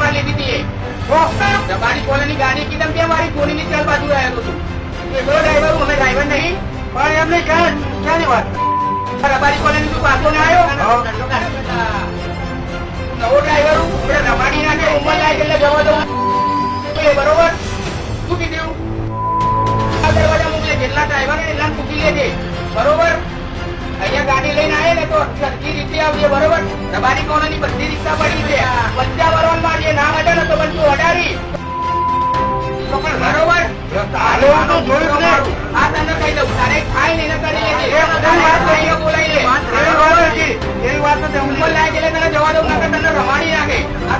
વાર લીધી હતી એ રબારી કોલોની ગાડી કીધમ કે મારી કોની ચાલ બાજુ આવ્યો હતો એ બોલો ડ્રાઈવર અમે ડ્રાઈવર નહીં પણ એમને ક્યાંની વાત રબારી કોલોની તું પાછો ના આવ્યો નવો ડ્રાઈવર રબાડી નાખે ઉંમર લાયક એટલે જવા દઉં બરોબર શું કીધું દરવાજા મોકલે જેટલા ડ્રાઈવર એટલા પૂછી લેજે બરોબર અહીંયા ગાડી લઈને આવે ને તો સરખી રીતે આવજે બરોબર રબારી કોલોની બધી રીતના પડી છે બચ્ચા વરવાનમાં જે નામ હતા ને તો બધું અડાડી બરોબર આ તને કહી દઉં તારે ખાઈ ને કરી લેજે બોલાવી લે એવી વાત ઉંમર લાયક એટલે તને જવા દઉં ના તને રમાડી નાખે આ